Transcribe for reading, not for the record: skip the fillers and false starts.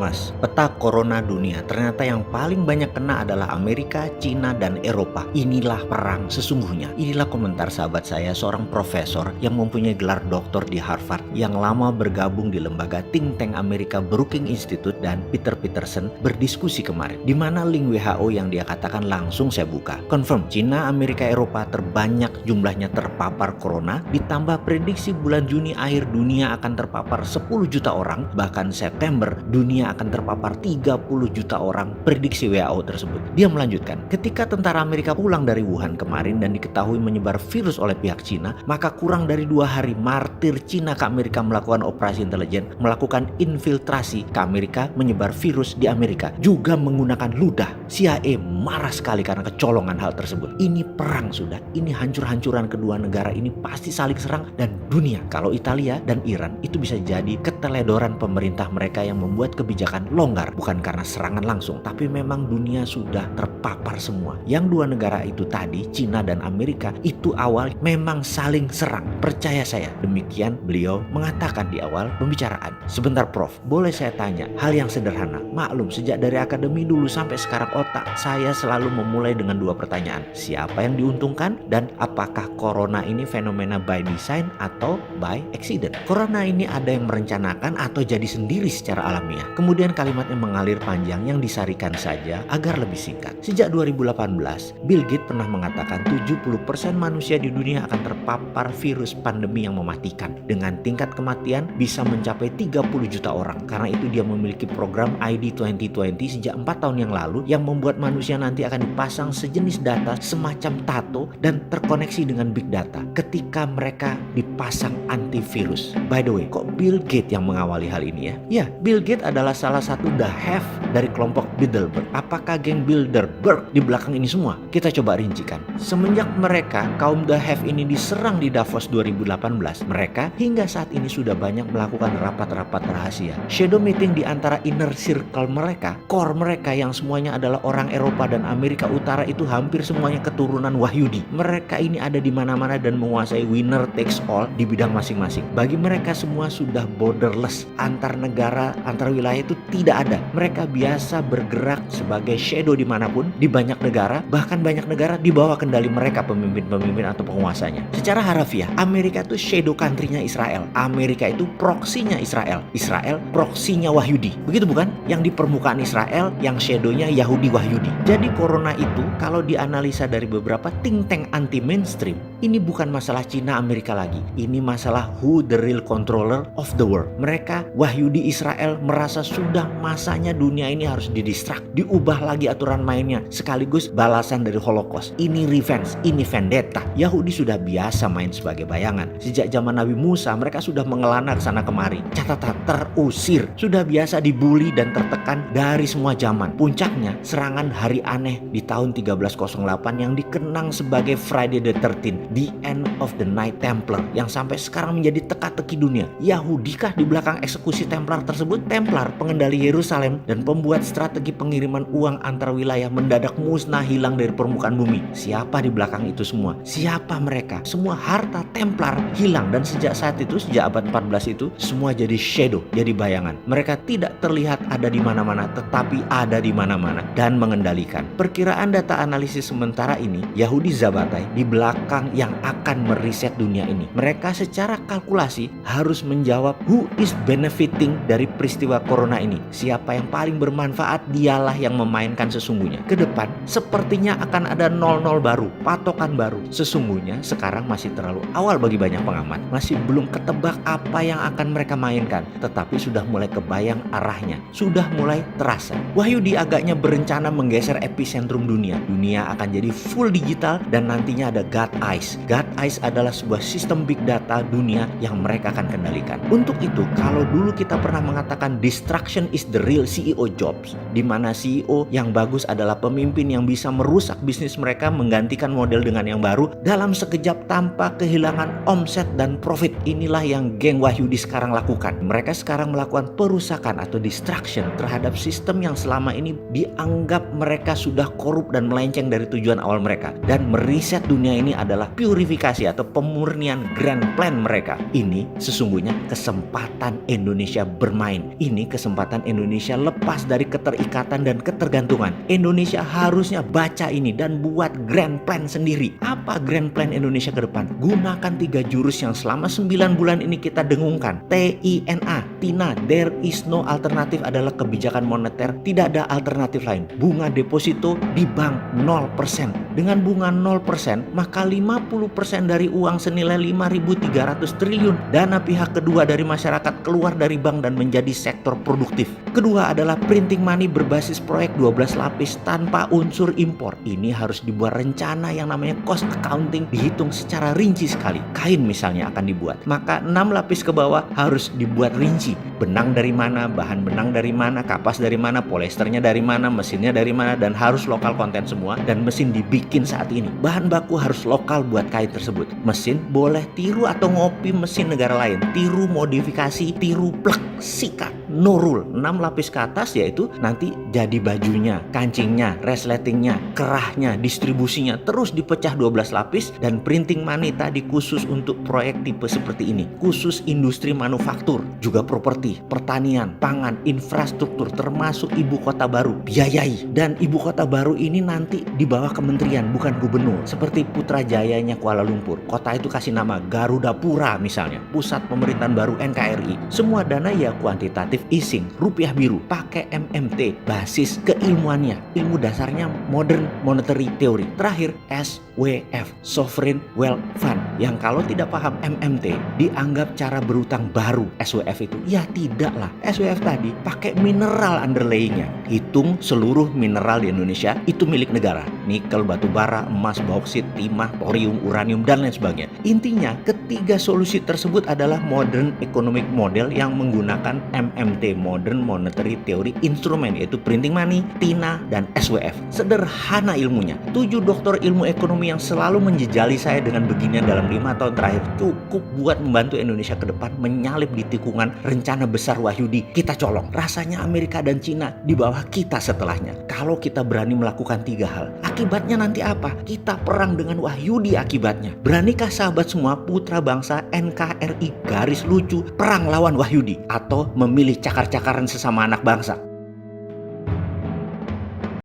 Mas, peta corona dunia, ternyata yang paling banyak kena adalah Amerika, Cina, dan Eropa. Inilah perang sesungguhnya. Inilah komentar sahabat saya, seorang profesor yang mempunyai gelar doktor di Harvard, yang lama bergabung di lembaga think tank Amerika Brookings Institute dan Peter Peterson berdiskusi kemarin. Di mana link WHO yang dia katakan langsung saya buka. Confirm, Cina, Amerika, Eropa terbanyak jumlahnya terpapar corona, ditambah prediksi bulan Juni akhir dunia akan terpapar 10 juta orang, bahkan September dunia akan terpapar 30 juta orang, prediksi WHO tersebut. Dia melanjutkan, ketika tentara Amerika pulang dari Wuhan kemarin dan diketahui menyebar virus oleh pihak Cina, maka kurang dari 2 hari martir Cina ke Amerika melakukan operasi intelijen, melakukan infiltrasi ke Amerika, menyebar virus di Amerika, juga menggunakan ludah. CIA marah sekali karena kecolongan hal tersebut. Ini perang sudah, ini hancur-hancuran kedua negara ini pasti saling serang, dan dunia, kalau Italia dan Iran itu bisa jadi keteledoran pemerintah mereka yang membuat kebijakan longgar, bukan karena serangan langsung, tapi memang dunia sudah terpapar semua. Yang dua negara itu tadi, Cina dan Amerika, itu awal memang saling serang. Percaya saya, demikian beliau mengatakan di awal pembicaraan. Sebentar Prof, boleh saya tanya hal yang sederhana? Maklum, sejak dari akademi dulu sampai sekarang otak saya selalu memulai dengan 2 pertanyaan. Siapa yang diuntungkan, dan apakah corona ini fenomena by design atau by accident? Corona ini ada yang merencanakan atau jadi sendiri secara alamiah? Kemudian kalimatnya mengalir panjang yang disarikan saja agar lebih singkat. Sejak 2018, Bill Gates pernah mengatakan 70% manusia di dunia akan terpapar virus pandemi yang mematikan, dengan tingkat kematian bisa mencapai 30 juta orang. Karena itu dia memiliki program ID 2020 sejak 4 tahun yang lalu, yang membuat manusia nanti akan dipasang sejenis data semacam tato dan terkoneksi dengan big data ketika mereka dipasang antivirus. By the way, kok Bill Gates yang mengawali hal ini ya? Ya, Bill Gates adalah salah satu the have dari kelompok Bilderberg. Apakah geng Bilderberg di belakang ini semua? Kita coba rincikan. Semenjak mereka, kaum the have ini diserang di Davos 2018, mereka hingga saat ini sudah banyak melakukan rapat-rapat rahasia, shadow meeting di antara inner circle mereka, core mereka yang semuanya adalah orang Eropa dan Amerika Utara, itu hampir semuanya keturunan Wahyudi. Mereka ini ada di mana-mana dan menguasai winner takes all di bidang masing-masing. Bagi mereka semua sudah borderless, antar negara, antar wilayah itu tidak ada. Mereka biasa bergerak sebagai shadow dimanapun, di banyak negara, bahkan banyak negara di bawah kendali mereka, pemimpin-pemimpin atau penguasanya. Secara harafiah, Amerika itu shadow country-nya Israel. Amerika itu proksinya Israel. Israel proksinya Wahyudi. Begitu bukan? Yang di permukaan Israel, yang shadow-nya Yahudi Wahyudi. Jadi corona itu kalau dianalisa dari beberapa think tank anti mainstream, ini bukan masalah Cina Amerika lagi. Ini masalah who the real controller of the world. Mereka Wahyudi Israel merasa sudah masanya dunia ini harus didistract, diubah lagi aturan mainnya, sekaligus balasan dari Holocaust. Ini revenge, ini vendetta. Yahudi sudah biasa main sebagai bayangan. Sejak zaman Nabi Musa mereka sudah mengelana ke sana kemari. Catatan, terusir. Sudah biasa dibully dan tertekan dari semua zaman. Puncaknya serangan hari aneh di tahun 1308 yang dikenang sebagai Friday the 13th, the end of the night Templar, yang sampai sekarang menjadi teka-teki dunia. Yahudikah di belakang eksekusi Templar tersebut? Templar, pengendali Yerusalem dan pembuat strategi pengiriman uang antar wilayah, mendadak musnah hilang dari permukaan bumi. Siapa di belakang itu semua? Siapa mereka? Semua harta Templar hilang, dan sejak saat itu, sejak abad 14 itu, semua jadi shadow, jadi bayangan. Mereka tidak terlihat ada di mana-mana, tetapi ada di mana-mana dan mengendalikan. Perkiraan data analisis sementara ini, Yahudi Zabatai di belakang yang akan meriset dunia ini. Mereka secara kalkulasi harus menjawab who is benefiting dari peristiwa corona ini. Siapa yang paling bermanfaat, dialah yang memainkan sesungguhnya. Ke depan sepertinya akan ada 00 baru, patokan baru. Sesungguhnya sekarang masih terlalu awal bagi banyak pengamat. Masih belum ketebak apa yang akan mereka mainkan, tetapi sudah mulai kebayang arahnya, sudah mulai terasa. Wahyudi agaknya berencana menggeser epicentrum dunia. Dunia akan jadi full digital dan nantinya ada God Eyes. God Eyes adalah sebuah sistem big data dunia yang mereka akan kendalikan. Untuk itu, kalau dulu kita pernah mengatakan distraction is the real CEO jobs, di mana CEO yang bagus adalah pemimpin yang bisa merusak bisnis mereka, menggantikan model dengan yang baru dalam sekejap tanpa kehilangan omset dan profit. Inilah yang geng Wahyudi sekarang lakukan. Mereka sekarang melakukan perusakan atau distraction terhadap sistem yang selama ini dianggap mereka sudah korup dan melenceng dari tujuan awal mereka. Dan meriset dunia ini adalah purifikasi atau pemurnian grand plan mereka. Ini sesungguhnya kesempatan Indonesia bermain. Ini kesempatan kesempatan Indonesia lepas dari keterikatan dan ketergantungan. Indonesia harusnya baca ini dan buat grand plan sendiri. Apa grand plan Indonesia ke depan? Gunakan 3 jurus yang selama 9 bulan ini kita dengungkan. TINA, TINA, there is no alternative adalah kebijakan moneter. Tidak ada alternatif lain. Bunga deposito di bank 0%. Dengan bunga 0%, maka 50% dari uang senilai 5.300 triliun dana pihak kedua dari masyarakat keluar dari bank dan menjadi sektor produktif. Kedua adalah printing money berbasis proyek 12 lapis tanpa unsur impor. Ini harus dibuat rencana yang namanya cost accounting, dihitung secara rinci sekali. Kain misalnya akan dibuat, maka 6 lapis ke bawah harus dibuat rinci. Benang dari mana, bahan benang dari mana, kapas dari mana, polyesternya dari mana, mesinnya dari mana, dan harus lokal konten semua. Dan mesin dibikin saat ini. Bahan baku harus lokal buat kain tersebut. Mesin boleh tiru atau ngopi mesin negara lain. Tiru modifikasi, tiru plek, sikat. No rule. 6 lapis ke atas yaitu nanti jadi bajunya, kancingnya, resletingnya, kerahnya, distribusinya terus dipecah 12 lapis. Dan printing money tadi khusus untuk proyek tipe seperti ini. Khusus industri manufaktur, juga properti, pertanian, pangan, infrastruktur termasuk ibu kota baru. Biayai. Dan ibu kota baru ini nanti di bawah kementerian bukan gubernur. Seperti Putrajayanya Kuala Lumpur. Kota itu kasih nama Garuda Pura misalnya. Pusat pemerintahan baru NKRI. Semua dana ya kuantitatif easing, rupiah biru, pakai MMT, basis keilmuannya, ilmu dasarnya modern monetary theory. Terakhir SWF, Sovereign Wealth Fund, yang kalau tidak paham MMT dianggap cara berutang baru. SWF itu ya tidaklah. SWF tadi pakai mineral underlayingnya. Hitung seluruh mineral di Indonesia itu milik negara. Nikel, batu bara, emas, bauksit, timah, thorium, uranium, dan lain sebagainya. Intinya ketiga solusi tersebut adalah modern economic model yang menggunakan MMT, Modern Monetary Theory instrumen, yaitu printing money, TINA, dan SWF. Sederhana ilmunya. 7 doktor ilmu ekonomi yang selalu menjejali saya dengan beginian dalam 5 tahun terakhir cukup buat membantu Indonesia ke depan menyalip di tikungan rencana besar Wahyudi. Kita colong. Rasanya Amerika dan Cina di bawah kita setelahnya. Kalau kita berani melakukan 3 hal, akibatnya nanti apa? Kita perang dengan Wahyudi akibatnya. Beranikah sahabat semua, putra bangsa NKRI garis lucu perang lawan Wahyudi, atau memilih cakar-cakaran sesama anak bangsa?